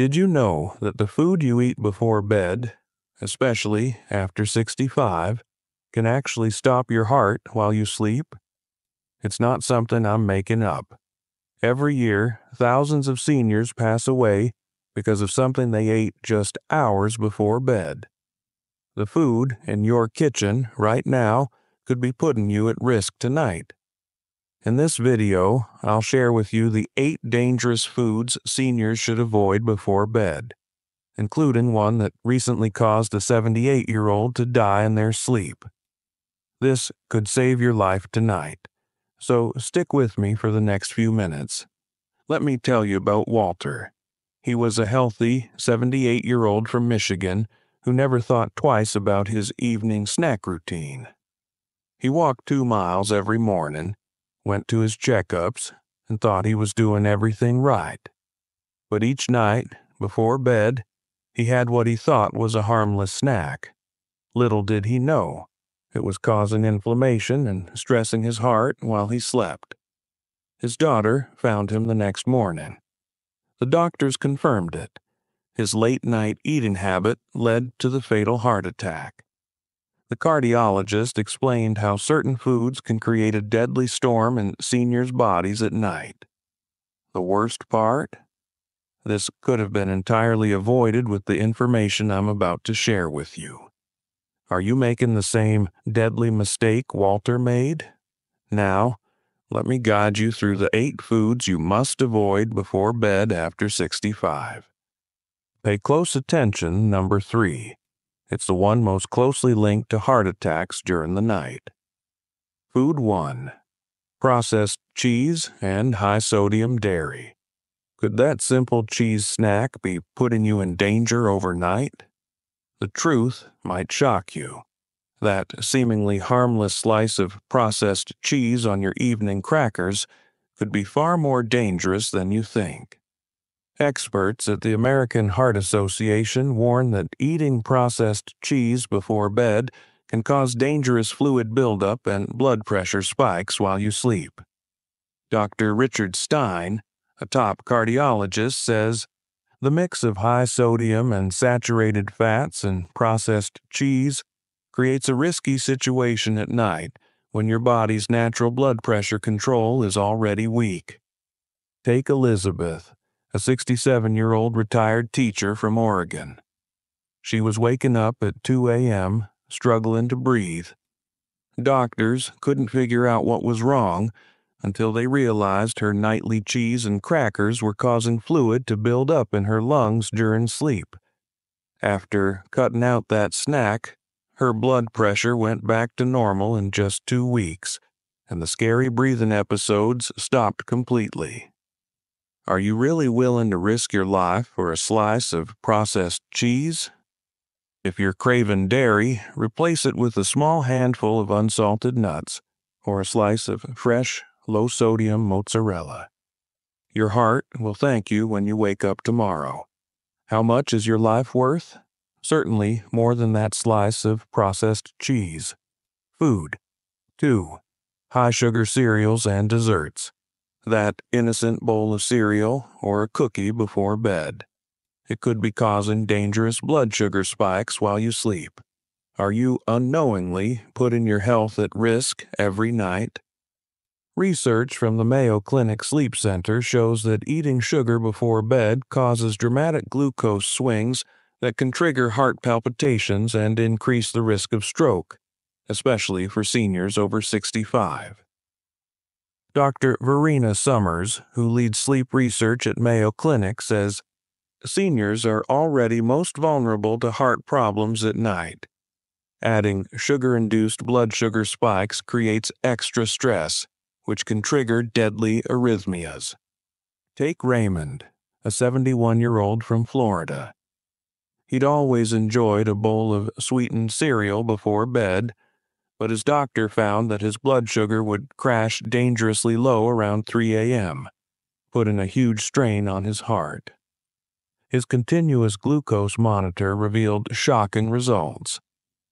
Did you know that the food you eat before bed, especially after 65, can actually stop your heart while you sleep? It's not something I'm making up. Every year, thousands of seniors pass away because of something they ate just hours before bed. The food in your kitchen right now could be putting you at risk tonight. In this video, I'll share with you the 8 dangerous foods seniors should avoid before bed, including one that recently caused a 78-year-old to die in their sleep. This could save your life tonight, so stick with me for the next few minutes. Let me tell you about Walter. He was a healthy 78-year-old from Michigan who never thought twice about his evening snack routine. He walked 2 miles every morning, went to his checkups, and thought he was doing everything right. But each night, before bed, he had what he thought was a harmless snack. Little did he know, it was causing inflammation and stressing his heart while he slept. His daughter found him the next morning. The doctors confirmed it. His late-night eating habit led to the fatal heart attack. The cardiologist explained how certain foods can create a deadly storm in seniors' bodies at night. The worst part? This could have been entirely avoided with the information I'm about to share with you. Are you making the same deadly mistake Walter made? Now, let me guide you through the 8 foods you must avoid before bed after 65. Pay close attention, number 3. It's the one most closely linked to heart attacks during the night. Food 1. Processed cheese and high-sodium dairy. Could that simple cheese snack be putting you in danger overnight? The truth might shock you. That seemingly harmless slice of processed cheese on your evening crackers could be far more dangerous than you think. Experts at the American Heart Association warn that eating processed cheese before bed can cause dangerous fluid buildup and blood pressure spikes while you sleep. Dr. Richard Stein, a top cardiologist, says, the mix of high sodium and saturated fats and processed cheese creates a risky situation at night when your body's natural blood pressure control is already weak. Take Elizabeth, a 67-year-old retired teacher from Oregon. She was waking up at 2 a.m., struggling to breathe. Doctors couldn't figure out what was wrong until they realized her nightly cheese and crackers were causing fluid to build up in her lungs during sleep. After cutting out that snack, her blood pressure went back to normal in just 2 weeks, and the scary breathing episodes stopped completely. Are you really willing to risk your life for a slice of processed cheese? If you're craving dairy, replace it with a small handful of unsalted nuts or a slice of fresh, low-sodium mozzarella. Your heart will thank you when you wake up tomorrow. How much is your life worth? Certainly more than that slice of processed cheese. Food. 2. High-sugar cereals and desserts. That innocent bowl of cereal or a cookie before bed. It could be causing dangerous blood sugar spikes while you sleep. Are you unknowingly putting your health at risk every night? Research from the Mayo Clinic Sleep Center shows that eating sugar before bed causes dramatic glucose swings that can trigger heart palpitations and increase the risk of stroke, especially for seniors over 65. Dr. Verena Summers, who leads sleep research at Mayo Clinic, says, seniors are already most vulnerable to heart problems at night. Adding sugar-induced blood sugar spikes creates extra stress, which can trigger deadly arrhythmias. Take Raymond, a 71-year-old from Florida. He'd always enjoyed a bowl of sweetened cereal before bed, but his doctor found that his blood sugar would crash dangerously low around 3 a.m., putting a huge strain on his heart. His continuous glucose monitor revealed shocking results.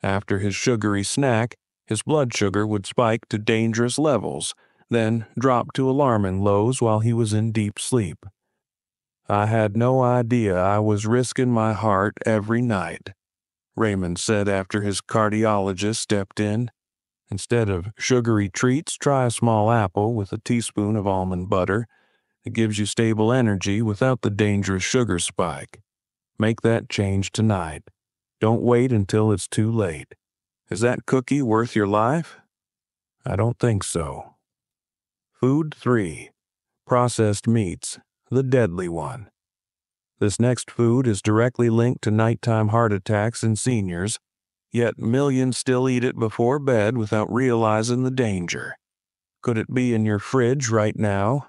After his sugary snack, his blood sugar would spike to dangerous levels, then drop to alarming lows while he was in deep sleep. I had no idea I was risking my heart every night, Raymond said after his cardiologist stepped in. Instead of sugary treats, try a small apple with a teaspoon of almond butter. It gives you stable energy without the dangerous sugar spike. Make that change tonight. Don't wait until it's too late. Is that cookie worth your life? I don't think so. Food 3. Processed meats, the deadly one. This next food is directly linked to nighttime heart attacks in seniors, yet millions still eat it before bed without realizing the danger. Could it be in your fridge right now?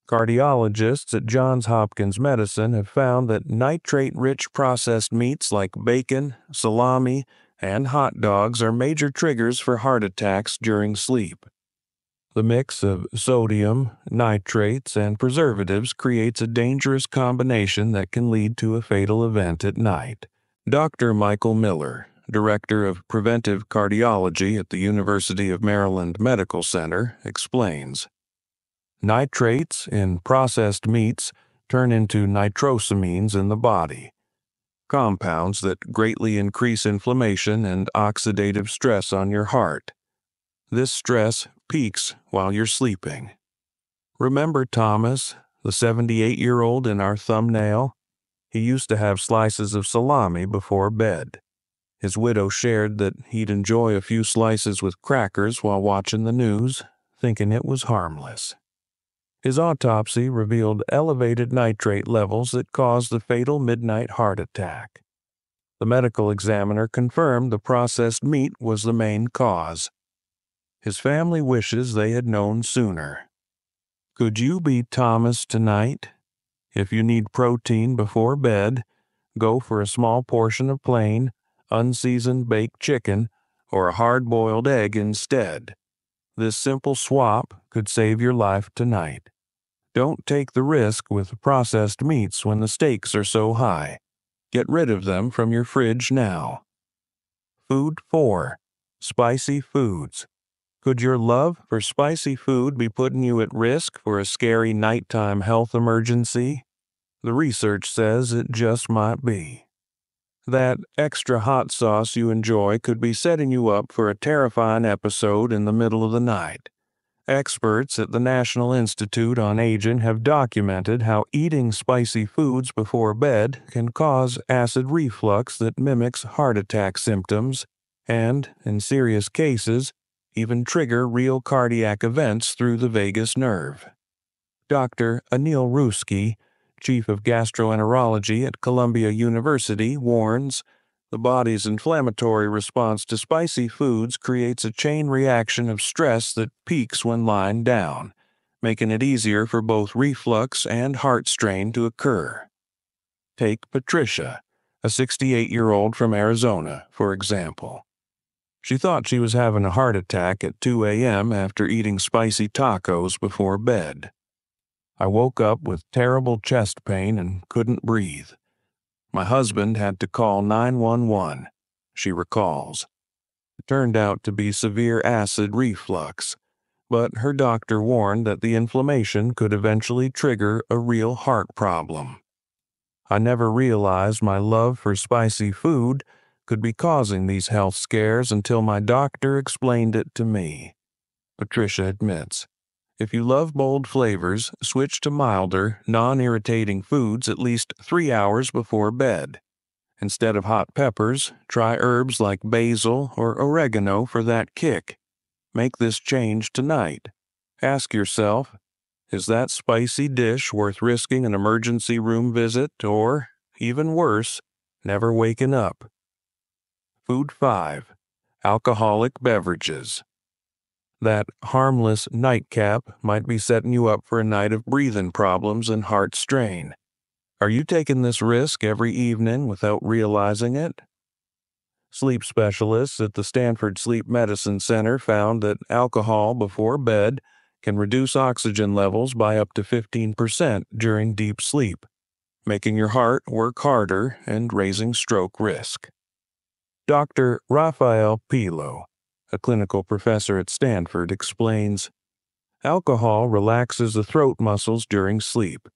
Cardiologists at Johns Hopkins Medicine have found that nitrate-rich processed meats like bacon, salami, and hot dogs are major triggers for heart attacks during sleep. The mix of sodium, nitrates, and preservatives creates a dangerous combination that can lead to a fatal event at night. Dr. Michael Miller, Director of Preventive Cardiology at the University of Maryland Medical Center, explains. Nitrates in processed meats turn into nitrosamines in the body, compounds that greatly increase inflammation and oxidative stress on your heart. This stress peaks while you're sleeping. Remember Thomas, the 78-year-old in our thumbnail? He used to have slices of salami before bed. His widow shared that he'd enjoy a few slices with crackers while watching the news, thinking it was harmless. His autopsy revealed elevated nitrate levels that caused the fatal midnight heart attack. The medical examiner confirmed the processed meat was the main cause. His family wishes they had known sooner. Could you be Thomas tonight? If you need protein before bed, go for a small portion of plain, unseasoned baked chicken or a hard-boiled egg instead. This simple swap could save your life tonight. Don't take the risk with processed meats when the stakes are so high. Get rid of them from your fridge now. Food 4. Spicy foods. Could your love for spicy food be putting you at risk for a scary nighttime health emergency? The research says it just might be. That extra hot sauce you enjoy could be setting you up for a terrifying episode in the middle of the night. Experts at the National Institute on Aging have documented how eating spicy foods before bed can cause acid reflux that mimics heart attack symptoms and, in serious cases, even trigger real cardiac events through the vagus nerve. Dr. Anil Ruski, chief of gastroenterology at Columbia University, warns, the body's inflammatory response to spicy foods creates a chain reaction of stress that peaks when lying down, making it easier for both reflux and heart strain to occur. Take Patricia, a 68-year-old from Arizona, for example. She thought she was having a heart attack at 2 a.m. after eating spicy tacos before bed. I woke up with terrible chest pain and couldn't breathe. My husband had to call 911, she recalls. It turned out to be severe acid reflux, but her doctor warned that the inflammation could eventually trigger a real heart problem. I never realized my love for spicy food could be causing these health scares until my doctor explained it to me, Patricia admits. If you love bold flavors, switch to milder, non-irritating foods at least 3 hours before bed. Instead of hot peppers, try herbs like basil or oregano for that kick. Make this change tonight. Ask yourself, is that spicy dish worth risking an emergency room visit or, even worse, never waking up? Food 5. Alcoholic beverages. That harmless nightcap might be setting you up for a night of breathing problems and heart strain. Are you taking this risk every evening without realizing it? Sleep specialists at the Stanford Sleep Medicine Center found that alcohol before bed can reduce oxygen levels by up to 15% during deep sleep, making your heart work harder and raising stroke risk. Dr. Rafael Pilo, a clinical professor at Stanford, explains, alcohol relaxes the throat muscles during sleep,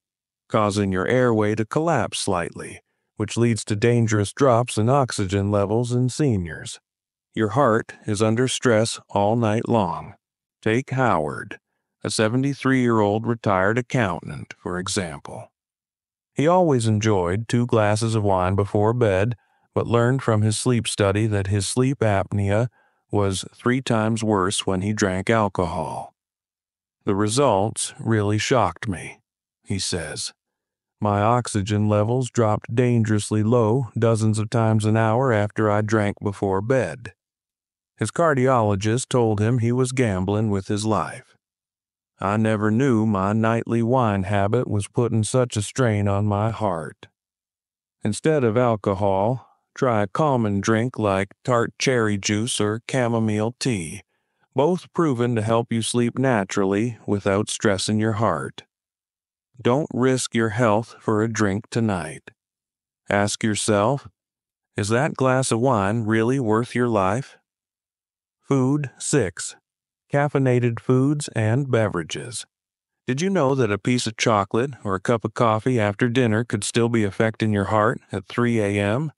causing your airway to collapse slightly, which leads to dangerous drops in oxygen levels in seniors. Your heart is under stress all night long. Take Howard, a 73-year-old retired accountant, for example. He always enjoyed 2 glasses of wine before bed, but learned from his sleep study that his sleep apnea was 3 times worse when he drank alcohol. The results really shocked me, he says. My oxygen levels dropped dangerously low dozens of times an hour after I drank before bed. His cardiologist told him he was gambling with his life. I never knew my nightly wine habit was putting such a strain on my heart. Instead of alcohol, try a calming drink like tart cherry juice or chamomile tea, both proven to help you sleep naturally without stressing your heart. Don't risk your health for a drink tonight. Ask yourself, is that glass of wine really worth your life? Food 6. Caffeinated foods and beverages. Did you know that a piece of chocolate or a cup of coffee after dinner could still be affecting your heart at 3 a.m.?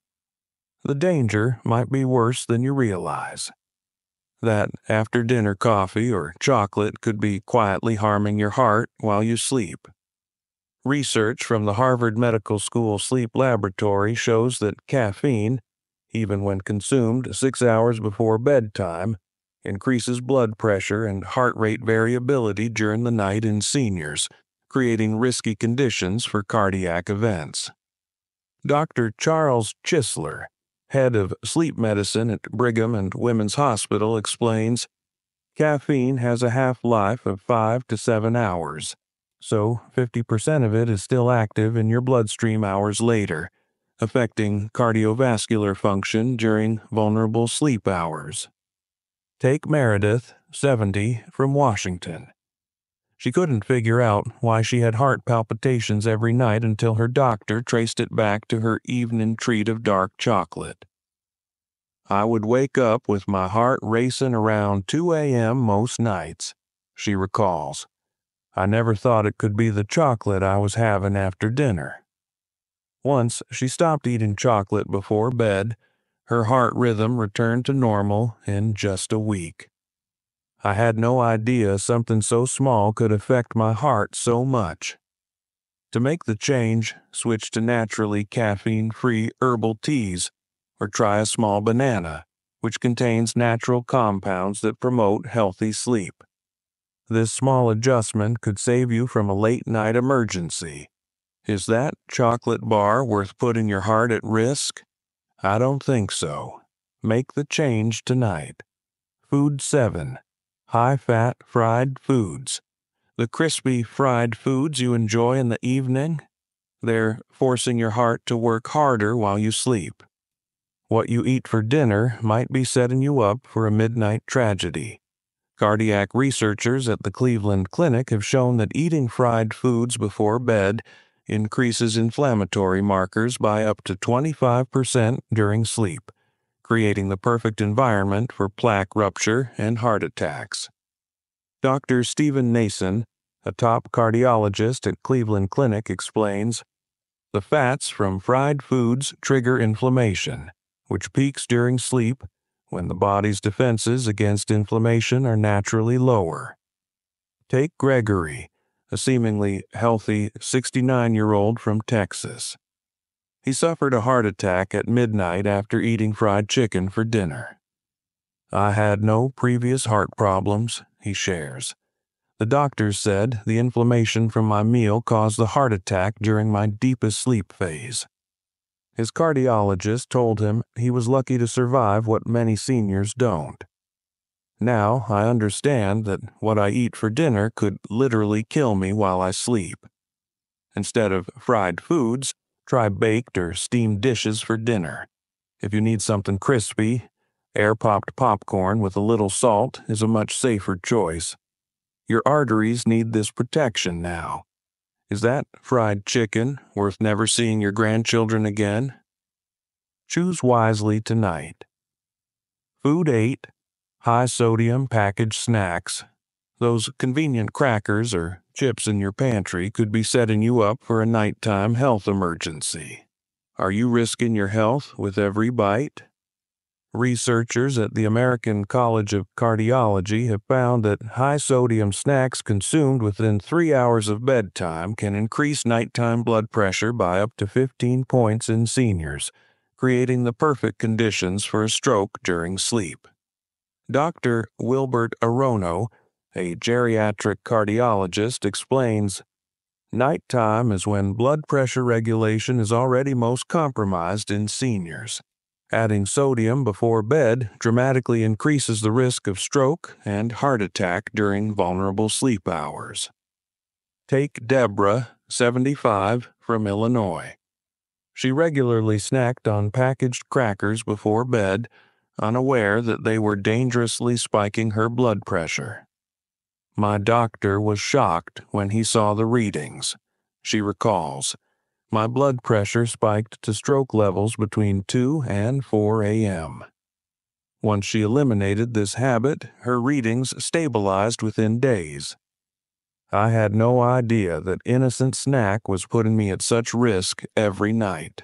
The danger might be worse than you realize. That after-dinner coffee or chocolate could be quietly harming your heart while you sleep. Research from the Harvard Medical School Sleep Laboratory shows that caffeine, even when consumed 6 hours before bedtime, increases blood pressure and heart rate variability during the night in seniors, creating risky conditions for cardiac events. Dr. Charles Chisler, head of sleep medicine at Brigham and Women's Hospital, explains, caffeine has a half-life of 5 to 7 hours, so 50% of it is still active in your bloodstream hours later, affecting cardiovascular function during vulnerable sleep hours. Take Meredith, 70, from Washington. She couldn't figure out why she had heart palpitations every night until her doctor traced it back to her evening treat of dark chocolate. I would wake up with my heart racing around 2 a.m. most nights, she recalls. I never thought it could be the chocolate I was having after dinner. Once she stopped eating chocolate before bed, her heart rhythm returned to normal in just a week. I had no idea something so small could affect my heart so much. To make the change, switch to naturally caffeine-free herbal teas, or try a small banana, which contains natural compounds that promote healthy sleep. This small adjustment could save you from a late-night emergency. Is that chocolate bar worth putting your heart at risk? I don't think so. Make the change tonight. Food 7. High-fat fried foods. The crispy fried foods you enjoy in the evening? They're forcing your heart to work harder while you sleep. What you eat for dinner might be setting you up for a midnight tragedy. Cardiac researchers at the Cleveland Clinic have shown that eating fried foods before bed increases inflammatory markers by up to 25% during sleep, creating the perfect environment for plaque rupture and heart attacks. Dr. Stephen Nason, a top cardiologist at Cleveland Clinic, explains, the fats from fried foods trigger inflammation, which peaks during sleep when the body's defenses against inflammation are naturally lower. Take Gregory, a seemingly healthy 69-year-old from Texas. He suffered a heart attack at midnight after eating fried chicken for dinner. I had no previous heart problems, he shares. The doctors said the inflammation from my meal caused the heart attack during my deepest sleep phase. His cardiologist told him he was lucky to survive what many seniors don't. Now I understand that what I eat for dinner could literally kill me while I sleep. Instead of fried foods, try baked or steamed dishes for dinner. If you need something crispy, air-popped popcorn with a little salt is a much safer choice. Your arteries need this protection now. Is that fried chicken worth never seeing your grandchildren again? Choose wisely tonight. Food 8. High-sodium packaged snacks. Those convenient crackers or chips in your pantry could be setting you up for a nighttime health emergency. Are you risking your health with every bite? Researchers at the American College of Cardiology have found that high-sodium snacks consumed within 3 hours of bedtime can increase nighttime blood pressure by up to 15 points in seniors, creating the perfect conditions for a stroke during sleep. Dr. Wilbert Arono, a geriatric cardiologist, explains, nighttime is when blood pressure regulation is already most compromised in seniors. Adding sodium before bed dramatically increases the risk of stroke and heart attack during vulnerable sleep hours. Take Deborah, 75, from Illinois. She regularly snacked on packaged crackers before bed, unaware that they were dangerously spiking her blood pressure. My doctor was shocked when he saw the readings. She recalls, my blood pressure spiked to stroke levels between 2 and 4 a.m. Once she eliminated this habit, her readings stabilized within days. I had no idea that innocent snack was putting me at such risk every night.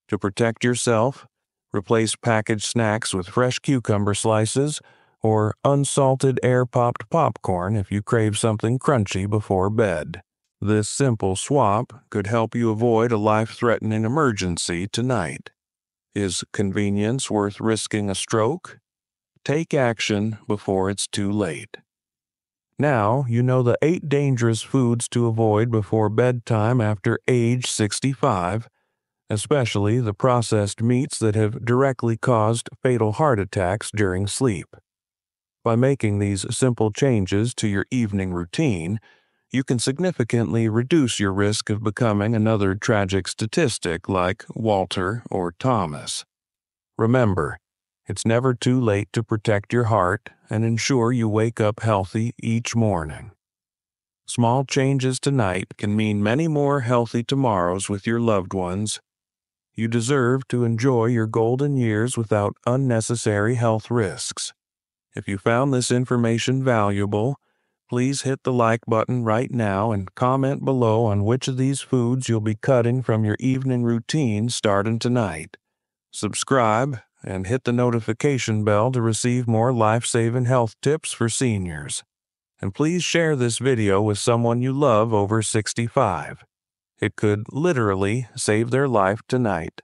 To protect yourself, replace packaged snacks with fresh cucumber slices or unsalted air-popped popcorn if you crave something crunchy before bed. This simple swap could help you avoid a life-threatening emergency tonight. Is convenience worth risking a stroke? Take action before it's too late. Now you know the 8 dangerous foods to avoid before bedtime after age 65, especially the processed meats that have directly caused fatal heart attacks during sleep. By making these simple changes to your evening routine, you can significantly reduce your risk of becoming another tragic statistic like Walter or Thomas. Remember, it's never too late to protect your heart and ensure you wake up healthy each morning. Small changes tonight can mean many more healthy tomorrows with your loved ones. You deserve to enjoy your golden years without unnecessary health risks. If you found this information valuable, please hit the like button right now and comment below on which of these foods you'll be cutting from your evening routine starting tonight. Subscribe and hit the notification bell to receive more life-saving health tips for seniors. And please share this video with someone you love over 65. It could literally save their life tonight.